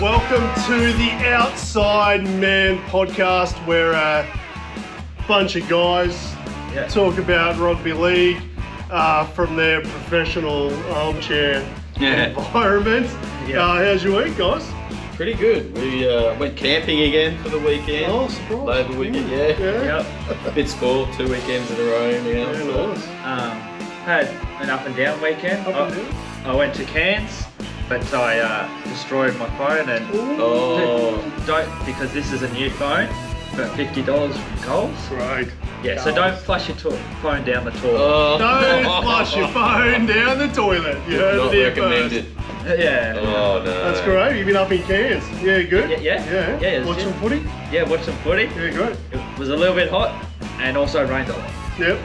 welcome to the Outside Man podcast, where a bunch of guys talk about rugby league from their professional armchair environment. How's your week, guys? Pretty good. We went camping again for the weekend. Oh, surprise. Labour weekend, yeah. Bit spoiled, 2 weekends in a row now. Nice. Had an up and down weekend. I went to Cairns, but I destroyed my phone and don't, because this is a new phone, but $50 from Coles. Great. Yeah, so don't flush your phone down the toilet. Don't flush your phone down the toilet. You heard Not it here recommended. first. Yeah. Oh no. That's great. You've been up in Cairns. Yeah, good. Yeah. Watch some footy. Yeah, watch some footy. Yeah, great. It was a little bit hot and also rained a lot. Yep.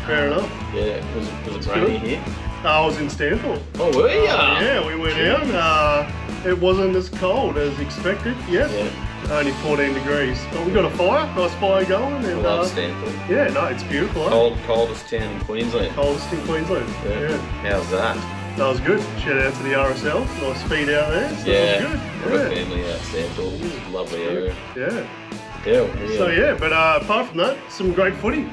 Fair enough. Yeah, was it rainy here? I was in Stanthorpe. Oh, were you? Yeah, we went out. It wasn't as cold as expected. Yes. Yeah. Only 14 degrees. But we got a fire. Nice fire going. I And, love Stanthorpe. Yeah, no, it's beautiful. Eh? Coldest town in Queensland. Coldest in Queensland. Yeah. How's that? That was good. Shout out to the RSL. Nice feed out there. So Yeah. that was Got good. a family out Stanthorpe. Lovely area. Yeah. Yeah. So yeah, but apart from that, some great footy.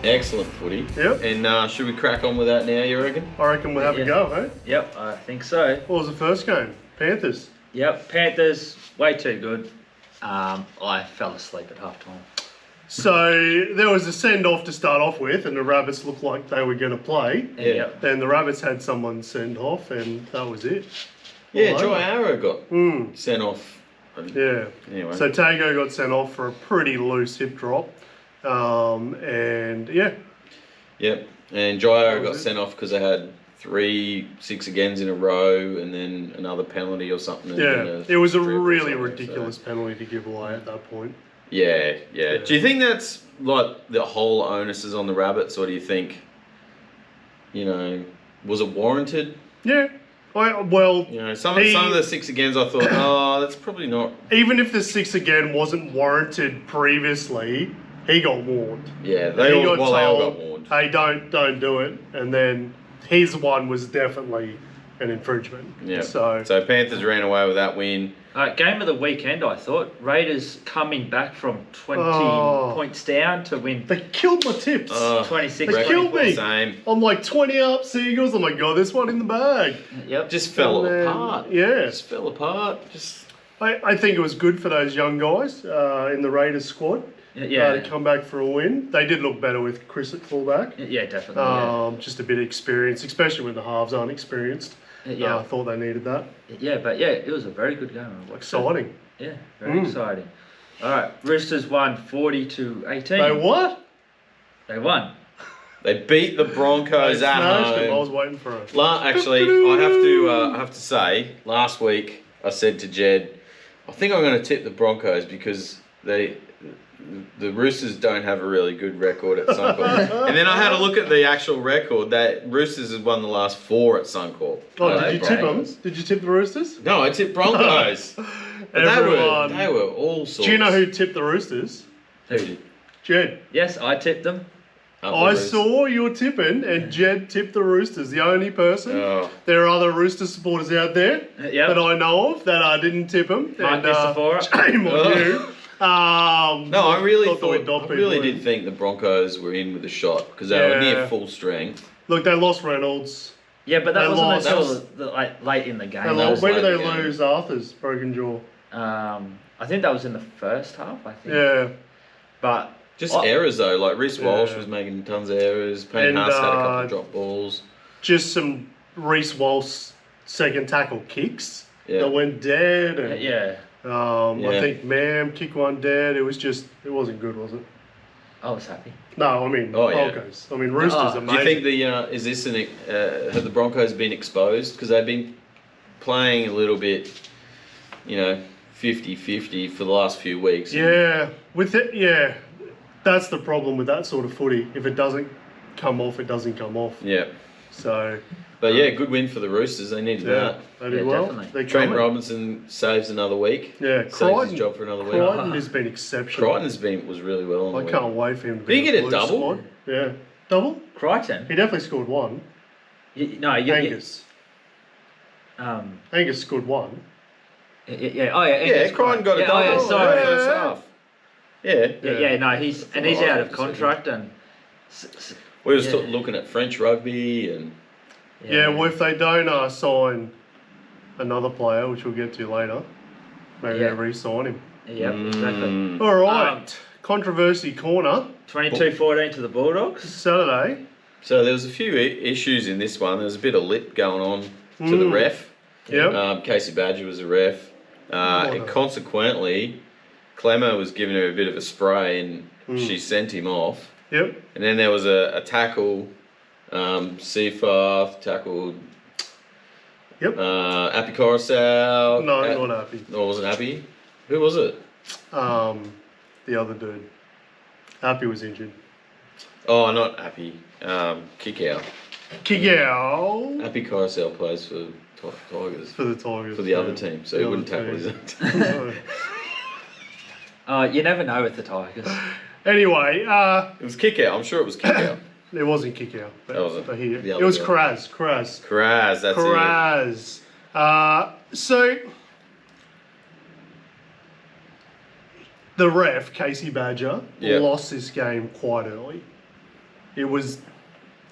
Excellent footy. Yep. And should we crack on with that now, you reckon? I reckon we'll have a go, eh? Yep, I think so. What was the first game? Panthers. Yep, Panthers, way too good. I fell asleep at halftime. So there was a send-off to start off with, and the Rabbits looked like they were going to play. Yep. Then the Rabbits had someone send off, and that was it. Yeah, All Joy over. Arrow got sent off. Yeah. Anyway. So Tago got sent off for a pretty loose hip drop. And yeah. Yep. And Jairo That got was it. sent off because they had 3 6-agains in a row and then another penalty or something. Yeah. It was a strip or really something, ridiculous so- penalty to give away at that point. Yeah. Do you think that's like the whole onus is on the Rabbits, or do you think, was it warranted? Yeah. Some Some of the 6-agains I thought, that's probably not. even if the 6 again wasn't warranted previously, he got warned. Yeah, they all got warned. Hey, don't do it. And then his one was definitely an infringement. Yeah. So Panthers ran away with that win. Game of the weekend, I thought. Raiders coming back from 20 points down to win they killed my tips. 26. They killed me. Same. I'm like 20 up Seagulls. I'm like, God, this one in the bag. Yep. Just fell And then, apart. yeah. Just fell apart. I think it was good for those young guys in the Raiders squad to come back for a win. They did look better with Chris at fullback. Yeah, definitely. Just a bit of experience, especially when the halves aren't experienced. I thought they needed that. It was a very good game. Exciting. Yeah, very exciting. All right, Roosters won 40-18. They what? They won. They beat the Broncos They at smashed them. I home. was waiting for it. Actually, I have to say, last week I said to Jed, I think I'm going to tip the Broncos because the Roosters don't have a really good record at Suncorp. And then I had a look at the actual record. That Roosters has won the last 4 at Suncorp. Oh, did you tip them? Did you tip the Roosters? No, I tipped Broncos. But they were all sorts. Do you know who tipped the Roosters? Who did? Jed. Yes, I tipped them. I saw your tipping, and Jed tipped the Roosters. The only person. Oh. There are other Rooster supporters out there that I know of that didn't tip him. Mark Nisafora. Shame on you. No, I really did did think the Broncos were in with a shot because they were near full strength. Look, they lost Reynolds. Yeah, but that They wasn't lost. until late in the game. When did they late again. lose Arthur's broken jaw? I think that was in the first half, I think. Yeah. But Just errors though, like Reece Walsh was making tons of errors. Payne And, Haas had a couple of drop balls. Just some Reece Walsh second tackle kicks Yeah. that went dead. And, yeah, I think Mam kicked one dead. It wasn't good, was it? I was happy. No, I mean Broncos. I mean Roosters. Do Amazing. you think is this have the Broncos been exposed because they've been playing a little bit, 50-50 for the last few weeks? Yeah, that's the problem with that sort of footy. If it doesn't come off, it doesn't come off. Yeah. So. But good win for the Roosters. They needed that. They did well. Definitely. They're Trent coming. Robinson saves another week. Yeah, saves his job for another week. Crichton has been exceptional. Crichton was really well on the I week. can't wait for him to be Did he in get the a Blues double? squad. Yeah, double. Crichton. He definitely scored one. No, Angus. Angus scored one. Yeah. Oh yeah. Yeah, Crichton got a double. Oh, yeah, sorry. in the first half. Yeah. Yeah. No, he's out of contract and. We were looking at French rugby and. Yeah, well, if they don't sign another player, which we'll get to later, maybe they re-sign him. Yep, exactly. All right, controversy corner. 22-14 to the Bulldogs. Saturday. So there was a few issues in this one. There was a bit of lip going on to the ref. Yep. Casey Badger was a ref. And consequently, Clemmer was giving her a bit of a spray and she sent him off. Yep. And then there was a tackle. Seafarth tackled. Yep. Appy Coruscant. No, not Appy. No, wasn't Appy. Who was it? The other dude. Appy was injured. Oh, not Appy. Kick out. Appy Coruscant plays for Tigers. For the Tigers. For the other team, so he wouldn't tackle his own team. You never know with the Tigers. Anyway, it was kick out. I'm sure it was kick out. It wasn't kick out. That wasn't. It was Kraz. That's it. So the ref, Casey Badger, lost this game quite early. It was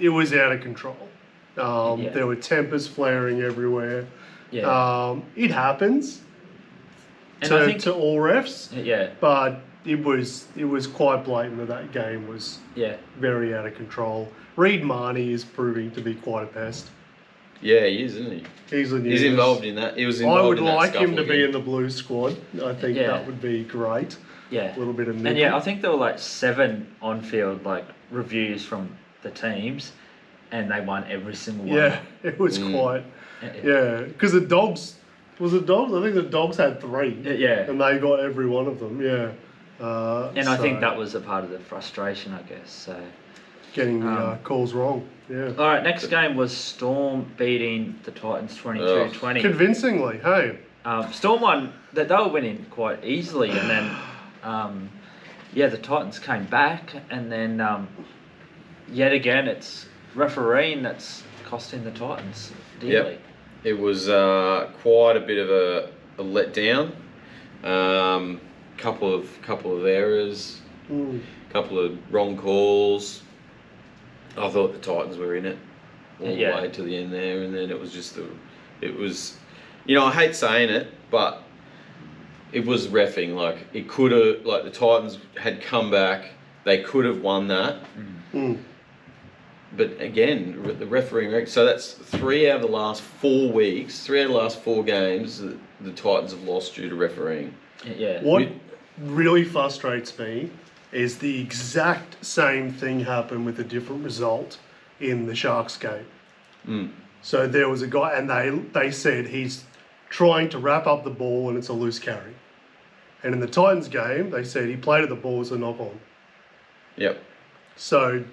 out of control. There were tempers flaring everywhere. Yeah. It happens to all refs. Yeah. But it was quite blatant that game was very out of control. Reid Marnie is proving to be quite a pest. Yeah, he is, isn't he? He's involved in that. He was involved. I would in that like him to again. be in the Blues squad. I think that would be great. Yeah. A little bit of nibble. And I think there were like 7 on-field reviews from the teams, and they won every single one. Yeah, it was quite. Yeah, because the Dogs. Was it Dogs? I think the Dogs had 3. Yeah. And they got every one of them. Yeah. And I think that was a part of the frustration, I guess. So getting the calls wrong. Yeah. All right, next game was Storm beating the Titans 22-20. Convincingly, hey. Storm won. They were winning quite easily, and then the Titans came back, and then yet again it's refereeing that's costing the Titans dearly. Yep. It was quite a bit of a letdown. Couple of errors, couple of wrong calls. I thought the Titans were in it all the way to the end there, and then it was just I hate saying it, but it was reffing. Like it could have, the Titans had come back, they could have won that. But again, the refereeing. So that's 3 out of the last 4 weeks, 3 out of the last 4 games that the Titans have lost due to refereeing. Yeah. What really frustrates me is the exact same thing happened with a different result in the Sharks game. So there was a guy, and they said he's trying to wrap up the ball and it's a loose carry. And in the Titans game, they said he played at the ball as a knock on. Yep. So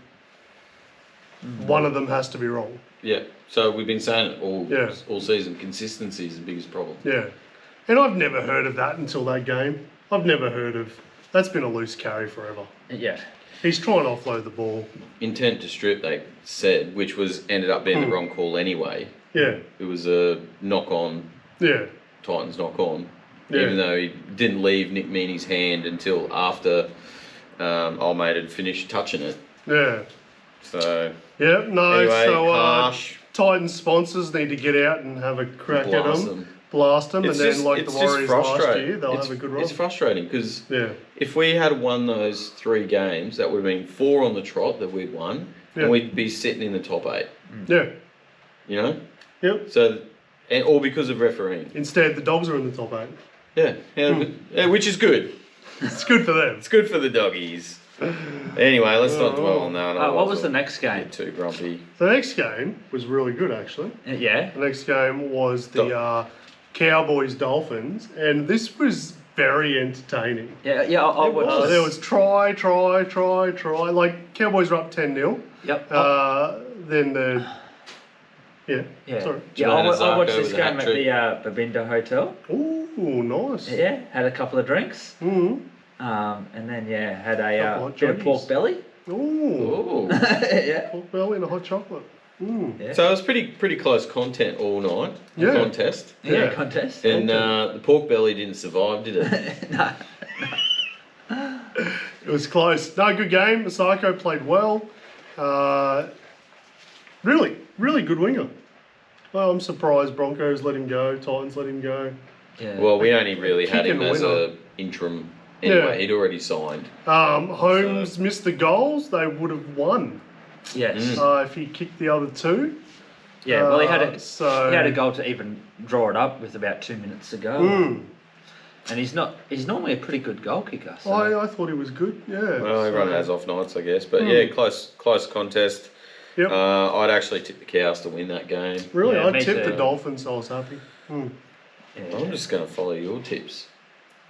one of them has to be wrong. Yeah. So we've been saying it all season. Consistency is the biggest problem. Yeah. And I've never heard of that until that game. I've never heard of... That's been a loose carry forever. Yeah. He's trying to offload the ball. Intent to strip, they said, which ended up being the wrong call anyway. Yeah. It was a knock-on. Yeah. Titans knock-on. Yeah. Even though he didn't leave Nick Meaney's hand until after old mate had finished touching it. Yeah. So... Yeah, no, anyway, so harsh. Titans sponsors need to get out and have a crack at them. Blast them, and then the Warriors last year, they'll have a good run. It's frustrating because if we had won those 3 games, that would have been 4 on the trot that we'd won, and we'd be sitting in the top 8. Yeah. You know? Yep. So, all because of refereeing. Instead, the Dogs are in the top 8. Yeah, which is good. It's good for them. It's good for the doggies. Anyway, let's not dwell on that. What was the next game? Too grumpy. The next game was really good, actually. Yeah. The next game was the Cowboys-Dolphins, and this was very entertaining. Yeah, I watched this. There was try. Like, Cowboys were up 10-0. Yep. Then the... Yeah. Sorry. Yeah, I watched this game at the Babinda Hotel. Ooh, nice. Yeah, had a couple of drinks. And then had a bit of pork belly. Ooh. Yeah. Pork belly and a hot chocolate. Yeah. So it was pretty close content all night. Yeah. Contest. Yeah, contest. And the pork belly didn't survive, did it? No. It was close. No, good game. Masako played well. Really good winger. Well, I'm surprised Broncos let him go. Titans let him go. Yeah. Well, we only really had him Kicking as winner. a interim. Anyway, Yeah. he'd already signed. Holmes missed the goals. They would have won Yes. if he kicked the other two. Yeah. Well, he had a a goal to even draw it up with about 2 minutes to go. And he's normally a pretty good goal kicker. So. I thought he was good. Yeah. Well, everyone has off nights, I guess. But close contest. Yep. I'd actually tip the Cows to win that game. Really, Yeah, I me tipped too. the Dolphins. So I was happy. Yeah. I'm just going to follow your tips.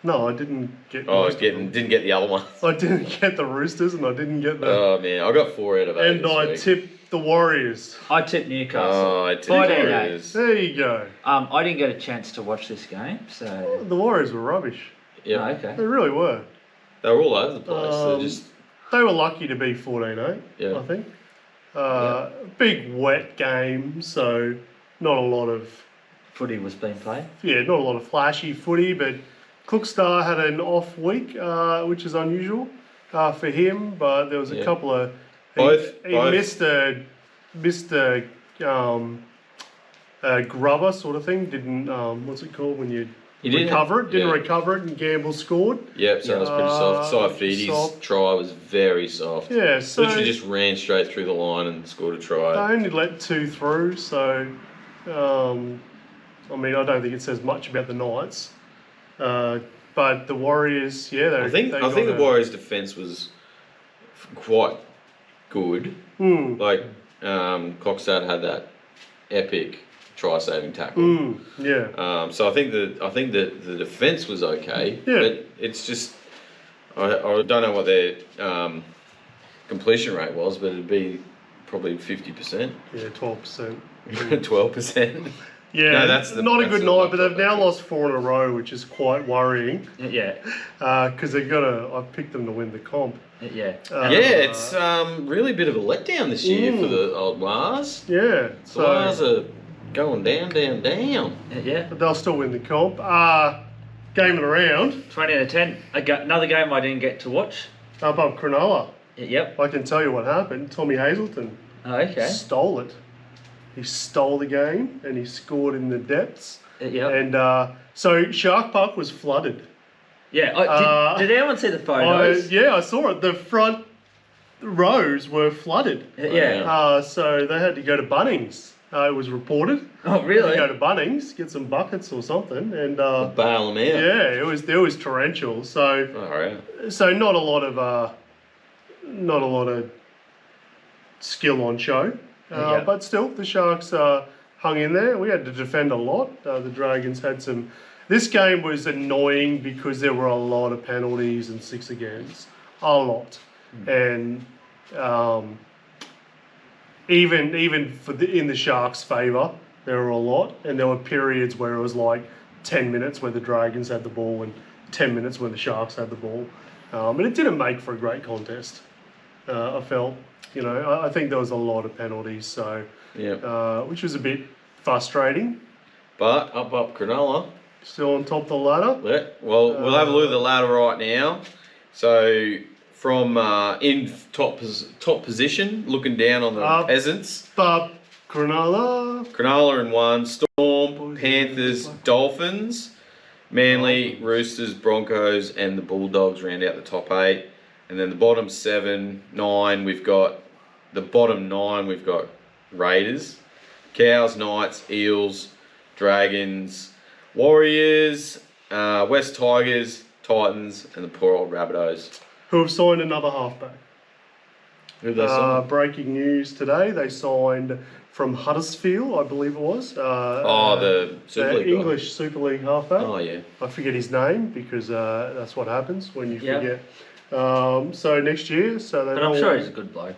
No, I didn't get. Oh, most of them. didn't get the other ones. I didn't get the Roosters, and I didn't get the. Oh man, I got 4 out of 8. and I tipped the Warriors. I tipped Newcastle. Oh, I tipped the 14-8. Warriors. There you go. I didn't get a chance to watch this game, so. The Warriors were rubbish. Yep. Oh, okay. They really were. They were all over the place. They're just They were lucky to be 14-8, Yeah. I think. Big wet game, so not a lot of Footy was being played. not a lot of flashy footy, but Cookstar had an off week, which is unusual for him. But there was a couple of Both- he both. missed a grubber sort of thing. Didn't what's it called when you He didn't- recover it? Didn't yeah. recover it, and Gamble scored. Yep, so it was pretty soft. Saifidi's soft. try was very soft. Yeah, so Literally just ran straight through the line and scored a try. they only let 2 through, so I mean, I don't think it says much about the Knights. But the Warriors, I think the Warriors' defence was quite good. Like Cockstad had that epic try-saving tackle. So I think that the defence was okay. Yeah. But it's just I don't know what their completion rate was, but it'd be probably 50%, Yeah, 12%. 12%. Yeah, No, that's the- not a that's good the night, one but they've top, now actually. lost 4 in a row, which is quite worrying Yeah. because I've picked them to win the comp. Yeah. Uh, Yeah, it's really a bit of a letdown this year for the old Mars. Yeah, The Mars so are going down. Yeah. but they'll still win the comp. Gaming around 20-10. Another game I didn't get to watch. up Cronulla. Yep. I can tell you what happened. Tommy Hazelton Oh, okay. stole it. He stole the game and he scored in the depths. Yep. And so Shark Park was flooded. Yeah. Did anyone see the photos? I saw it. The front rows were flooded. Yeah. So they had to go to Bunnings. It was reported. Oh, They had really? to go to Bunnings, get some buckets or something, and Bail them out. yeah, it was torrential. So not a lot of skill on show, Yeah. but still the Sharks hung in there. We had to defend a lot. The Dragons had some. This game was annoying because there were a lot of penalties and 6 against, a lot, and even in the Sharks' favour, there were a lot, and there were periods where it was like 10 minutes where the Dragons had the ball and 10 minutes when the Sharks had the ball, and it didn't make for a great contest. I felt, I think there was a lot of penalties, so which was a bit frustrating. But up Cronulla. Still on top of the ladder. Yeah, well, we'll have a look at the ladder right now. So from in top position, looking down on the peasants. But Cronulla in 1, Storm, Panthers, Dolphins, Manly, Roosters, Broncos, and the Bulldogs round out the top 8. And then the bottom 7, 9, we've got Raiders, Cows, Knights, Eels, Dragons, Warriors, West Tigers, Titans, and the poor old Rabbitohs. who have signed another halfback. Who they signed? Breaking news today, they signed from Huddersfield, I believe it was. The Super the League guy. English Super League halfback. Oh yeah. I forget his name because that's what happens when you Yeah. forget. So next year, But I'm sure he's a good bloke.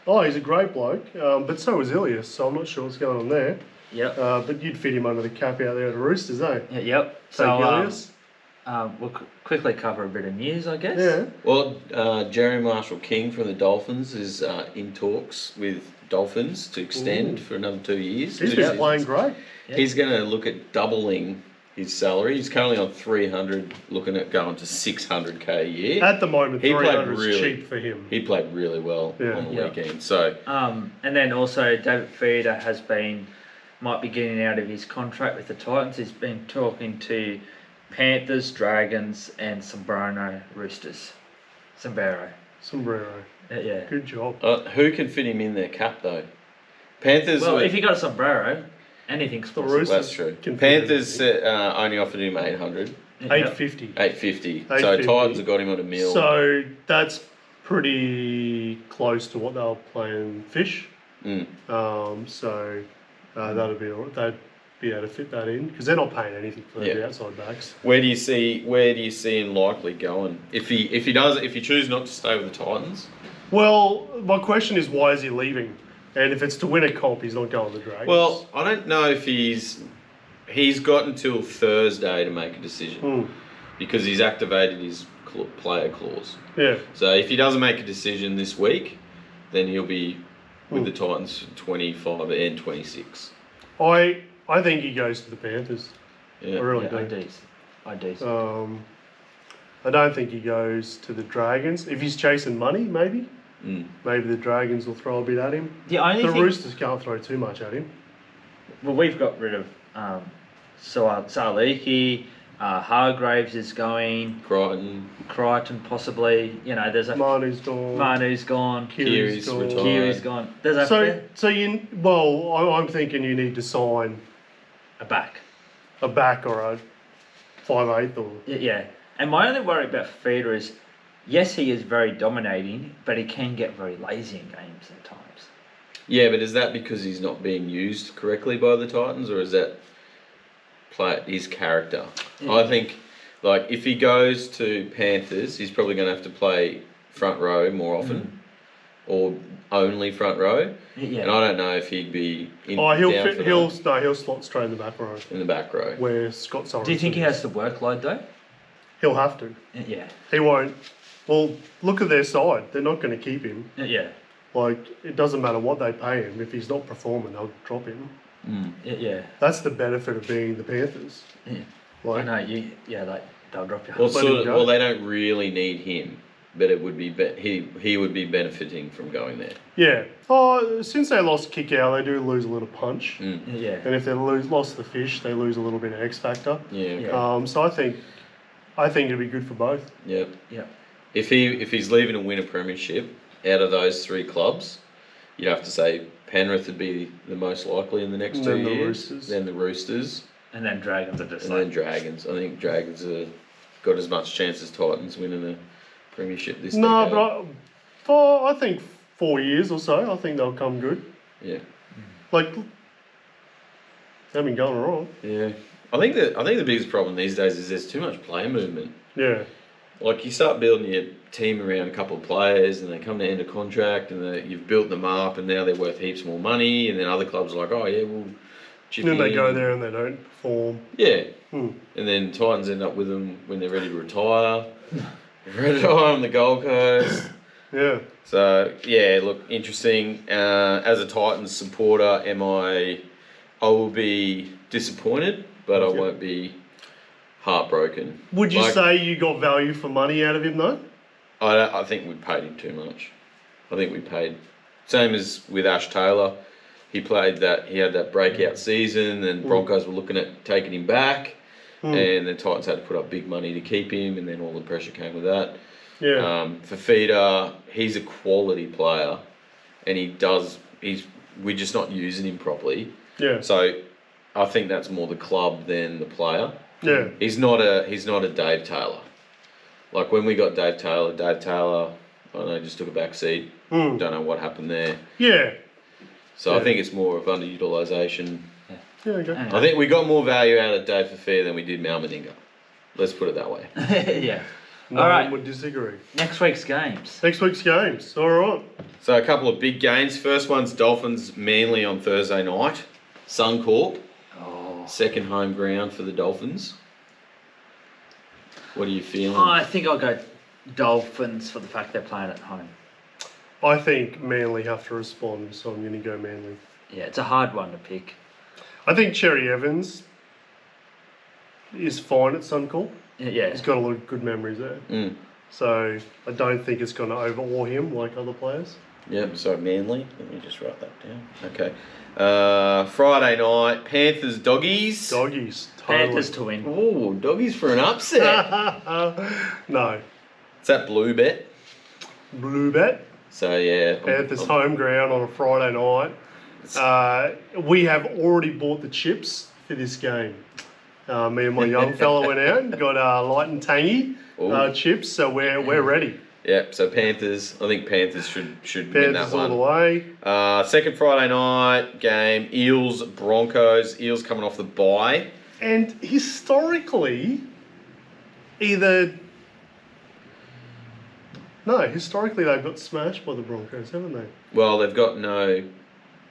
Oh, he's a great bloke, but so is Ilias, so I'm not sure what's going on there. Yep. But you'd fit him under the cap out there at the Roosters, eh? Yep. Take So Ilias. we'll quickly cover a bit of news, I guess. Yeah. Well, Jerry Marshall King from the Dolphins is in talks with Dolphins to extend for another 2 years. He's Two been seasons. playing great. Yeah. He's going to look at doubling his salary. He's currently on 300, looking at going to 600k a year. At the moment, He played 300 is really- cheap for him. He played really well on the Yeah. weekend. So And then also David Feeder might be getting out of his contract with the Titans. He's been talking to Panthers, Dragons, and Sombrero Roosters. Sombrero. Yeah. Good job. who can fit him in their cap though? Panthers. Well, were- if you got a sombrero, anything's The possible. Roosters That's true. can fit Panthers anything. only offered him 800, Yeah. 850. 850. So 850. Titans have got him on a meal. So that's pretty close to what they were playing Fish. Mm. They'd be able to fit that in because they're not paying anything for the Yeah. outside backs. Where do you see him likely going? If he chooses not to stay with the Titans? Well, my question is, why is he leaving? And if it's to win a comp, he's not going to Dragons. Well, I don't know if he's got until Thursday to make a decision because he's activated his player clause. Yeah. So if he doesn't make a decision this week, then he'll be with the Titans for 25 and 26. I think he goes to the Panthers. Yeah. I really Yeah, do. I do. I don't think he goes to the Dragons. If he's chasing money, maybe. Maybe the Dragons will throw a bit at him. The only The thing, Roosters can't throw too much at him. well, we've got rid of Saliki, Hargraves is going, Crichton possibly. You know, there's a Manu's gone. Manu's gone, Kiri's gone. retired. Kiri's gone. There's a I'm thinking you need to sign back. a back or a 5'8" or Yeah. And my only worry about Feeder is, yes, he is very dominating, but he can get very lazy in games at times. Yeah, but is that because he's not being used correctly by the Titans, or is that his character? Yeah. I think, like, if he goes to Panthers, he's probably going to have to play front row more often, or only front row. Yeah. And I don't know if he'd be he'll down for he'll slot straight in the back row in the back row. where Scott Sorensen. Do you think he is. has the workload though? He'll have to. Yeah. He won't. Well, look at their side. They're not going to keep him. Yeah. Like, it doesn't matter what they pay him. If he's not performing, they'll drop him. Yeah. That's the benefit of being the Panthers. Yeah. Like, I know they'll drop you. Well, they don't really need him, but it would be he would be benefiting from going there. yeah. Oh, since they lost kick out, they do lose a little punch. Yeah. And if they lost the Fish, they lose a little bit of X factor. Yeah. Okay. So I think it'd be good for both. Yep. Yeah. If he's leaving to win a premiership out of those three clubs, you'd have to say Penrith would be the most likely in the next 2 years. Roosters. Then the Roosters. And then Dragons are just And then Dragons. I think Dragons have got as much chance as Titans winning a premiership this No, decade. but I think 4 years or so, I think they'll come good. Yeah. Like, they've been going wrong. Yeah. I think the biggest problem these days is there's too much player movement. Yeah. Like, you start building your team around a couple of players and they come to end of contract and you've built them up and now they're worth heaps more money, and then other clubs are like, oh yeah, we'll chip And then they in. go there and they don't perform. Yeah. Hmm. And then Titans end up with them when they're ready to retire. Retire on the Gold Coast. Yeah. So, yeah, look, interesting. As a Titans supporter, I will be disappointed, but I Okay. won't be heartbroken. Would you Like, say you got value for money out of him though? I think we paid him too much. I think we paid. Same as with Ash Taylor. He had that breakout season, and Broncos were looking at taking him back, and the Titans had to put up big money to keep him, and then all the pressure came with that. Yeah. For Feeder, he's a quality player, and we're just not using him properly. Yeah. So I think that's more the club than the player. Yeah. He's not a Dave Taylor. Like when we got Dave Taylor, I don't know, just took a back seat. Don't know what happened there. Yeah. So Yeah. I think it's more of underutilisation. Yeah, okay. Anyway. I think we got more value out of Dave Fafita than we did Mal Meninga. Let's put it that way. Yeah. No All one right. would disagree. Next week's games. Next week's games. All right. So a couple of big games. First one's Dolphins Manly on Thursday night. Suncorp, Oh. second home ground for the Dolphins. What are you feeling? I think I'll go Dolphins for the fact they're playing at home. I think Manly have to respond, so I'm going to go Manly. Yeah, it's a hard one to pick. I think Cherry Evans is fine at Suncorp. Yeah. He's got a lot of good memories there. Mm. So I don't think it's going to overawe him like other players. Yep, so Manly. Let me just write that down. Okay. Friday night, Panthers, Doggies. Doggies, totally. Panthers to win. Ooh, Doggies for an upset. No. Is that blue bet? Blue bet. So, yeah. Panthers home ground on a Friday night. We have already bought the chips for this game. Me and my young fella went out and got light and tangy chips, so we're ready. Yep, so Panthers. I think Panthers should win that Panthers all one. the way. Second Friday night game, Eels, Broncos. Eels coming off the bye. And historically, historically they've got smashed by the Broncos, haven't they? Well, they've got no...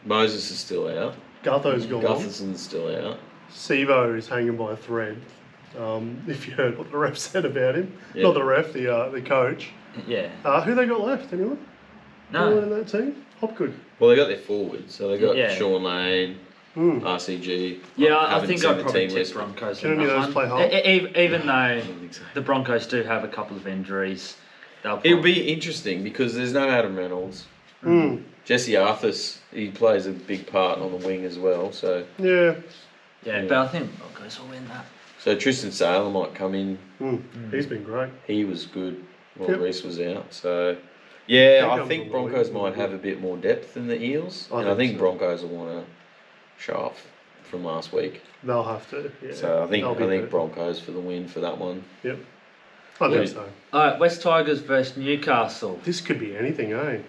Moses is still out. Gutho's gone. Gutherson's still out. Sevo is hanging by a thread. If you heard what the ref said about him. Yeah. Not the ref, the coach. Yeah. Who they got left, anyone? Anyone in No. that team? Hopgood. Well, they got their forwards. So they got Yeah. Sean Lane, RCG. Yeah, I Haven't think seen I'd the probably team tip list. Broncos. Can in any of that those one. play half? Even though I don't think so. the Broncos do have a couple of injuries, they'll It'll be interesting because there's no Adam Reynolds. Jesse Arthurs, he plays a big part on the wing as well. So Yeah. Yeah, but I think Broncos will win that. so Tristan Saylor might come in. He's been great. He was good while Yep. Reece was out. So yeah, He I comes think on the Broncos wing, might doesn't have he? a bit more depth than the Eels. I And I think think so. Broncos will want to show off from last week. They'll have to. Yeah. So I think They'll be good. Broncos for the win for that one. Yep. I think so. Alright, West Tigers versus Newcastle. This could be anything, eh?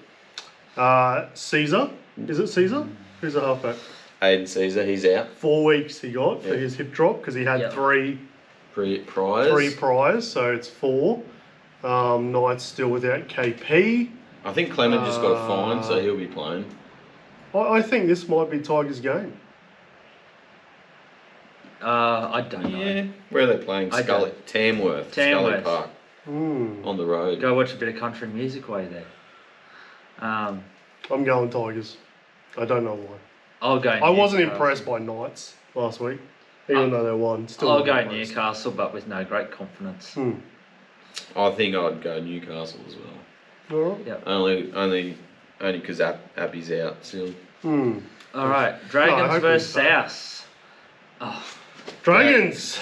Caesar. Is it Caesar? Who's the halfback? Aiden Caesar, he's out. 4 weeks he got for Yeah. his hip drop because he had Yep. three Priors. priors, so it's 4. Knight's still without KP. I think Clement just got a fine, so he'll be playing. I think this might be Tigers' game. I don't know. Yeah. Where are they playing? I Scully. Tamworth. Scully Tamworth. Park. On the road. Go watch a bit of country music while you're there. I'm going Tigers. I don't know why. I'll go I wasn't Newcastle. impressed by Knights last week, even though they won. Still I'll not go impressed. Newcastle, but with no great confidence. I think I'd go Newcastle as well. All right. Yep. Only because Abby's out still. All right, No, I Dragons hope versus he's back. South. Oh, Dragons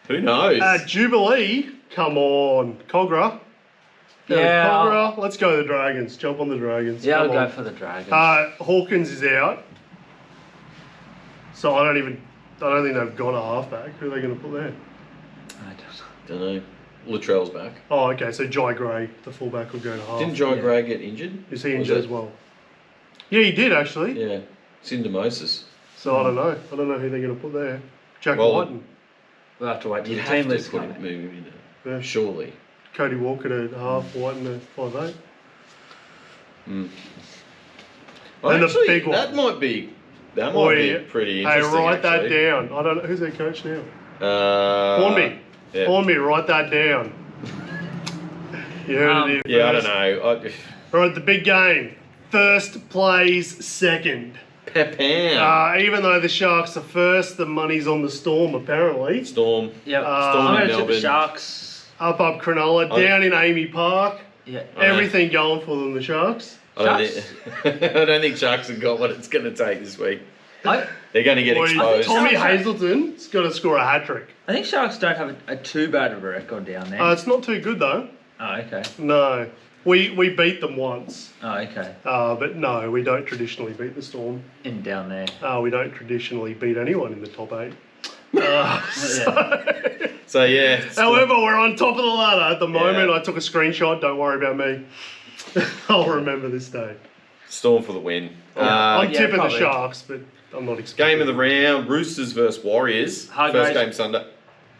Who knows? at Jubilee. Come on, Cogra. Yeah, Cogra. Let's go the Dragons. Jump on the Dragons. yeah, I'll Come go on. for the Dragons. Hawkins is out, so I don't think they've got a halfback. Who are they going to put there? I don't know. Don't know. Latrell's back. Oh, okay. So Jai Gray, the fullback, will go to half. Didn't Jai Gray get injured? Is he Or was injured that- as well? Yeah, he did actually. Yeah. Syndesmosis. So I don't know. I don't know who they're going to put there. Jack Well, Whiten, We'll have to wait till You'd the have team to list put comes. him, move him in. Yeah. Surely. Cody Walker to half, Whiten to 5'8". And the big one. That might be pretty Hey, interesting. write that actually. down. I don't know who's their coach now. Hornby. Yeah. Hornby, write that down. You heard it here Yeah, I don't first. know. Right, the big game. First plays second. Pepam. Even though the Sharks are first, the money's on the Storm apparently. Storm. Yep. Storm I'm in going to tip the Melbourne. Sharks. Up Cronulla, down in Amy Park. Yeah. Everything going for them, the Sharks. I don't think Sharks have got what it's going to take this week. I They're going to get Boy, exposed. Tommy Sharks- Hazelton's got to score a hat trick. think Sharks don't have a too bad of a record down there. It's not too good though. Oh, okay. No, we beat them once, Oh, okay. but no, we don't traditionally beat the Storm. In down there. We don't traditionally beat anyone in the top 8. So yeah. However, we're on top of the ladder at the moment. Yeah. I took a screenshot. Don't worry about me. I'll remember this day. Storm for the win. I'm yeah, tipping probably. the Sharks, but I'm not expecting. Game of the round: Roosters versus Warriors. Hargraves. First game Sunday.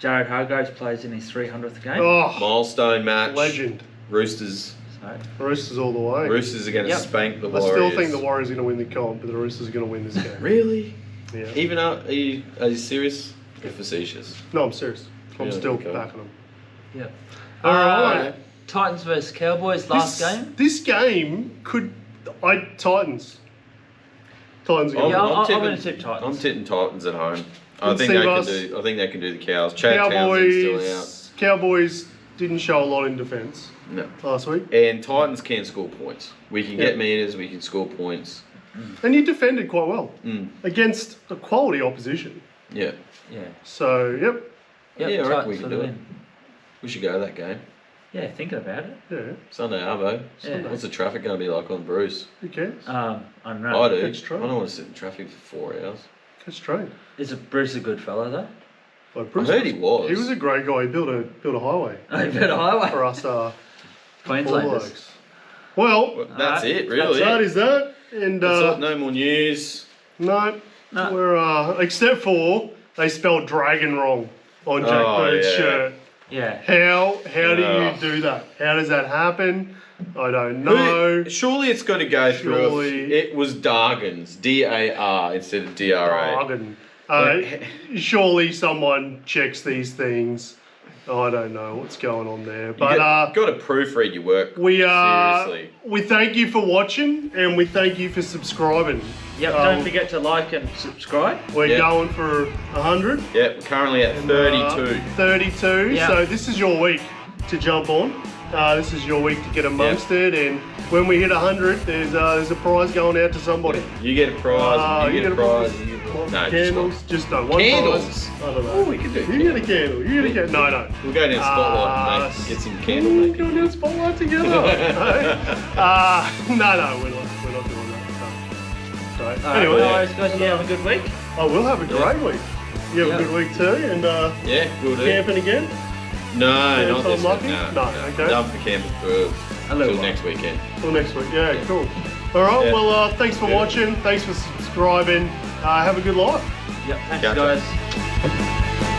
Jared Hargraves plays in his 300th game. Oh, Milestone match. legend. Roosters. So, Roosters all the way. Roosters are going to Yep. spank the I Warriors. still think the Warriors are going to win the comp, but the Roosters are going to win this game. Really? Yeah. Even are you serious or facetious? No, I'm serious. I'm Really? still Okay. backing them. Yep. All right. Titans versus Cowboys last game. This game could. Titans. Titans are I'm, Yeah, going I'm tipping, going to tip Titans. I'm tipping Titans at home. I Let's think see they can us. do. I think they can do the Cows. Chad Townsend's still out. Cowboys didn't show a lot in defence No. last week. And Titans can score points. We can get meters. We can score points. And you defended quite well Mm. against a quality opposition. Yeah. Yeah. So, yep. Yep, Yeah, I reckon Titans we can for do the it. win. We should go to that game. Yeah, thinking about it. Yeah. Sunday Arvo. Yeah. What's the traffic going to be like on Bruce? Who cares? I don't know. I do. Catch I train. don't want to sit in traffic for 4 hours. Catch train. Is Bruce a good fellow though? Like Bruce I heard he was. He was a great guy. He built a highway I bet a highway. for us Queenslanders. blokes. Well, Well, that's Alright. it, really. that is that. And No more news. no, No. we're except for they spelled dragon wrong on Jack Oh, Bird's yeah. shirt. Yeah. How do Ugh. you do that? How does that happen? I don't know. Surely it's got to go through. Surely. It was Dargans, DAR instead of DRA. Bargain. Surely someone checks these things. I don't know what's going on there, but got to proofread your work. we seriously. we thank you for watching and we thank you for subscribing. Yep, don't forget to like and subscribe. We're Yeah. going for 100. Yeah, we're currently at 32. 32. Yeah. So this is your week to jump on. This is your week to get amongst it, and when we hit 100, there's a prize going out to somebody. You get a prize. You get a prize. You get a What, prize. No, candles, just no one Candles? prize. I don't know. Oh, we can do You get a candle. You get a candle. No. We'll go down Spotlight and get some candle Ooh, making. go down Spotlight together. no, we're not doing that. So anyway, Guys, you have a good week. I will have a great week. You have a good week too, and Yeah, we'll do. camping again. No, Yeah, not so this lucky? week. No, okay. Done for camping for little till while. next weekend. Till next week. Yeah, cool. All right. Yeah. Well, thanks for Yeah. watching. Thanks for subscribing. Have a good life. Yep. Thanks, Gotcha. guys.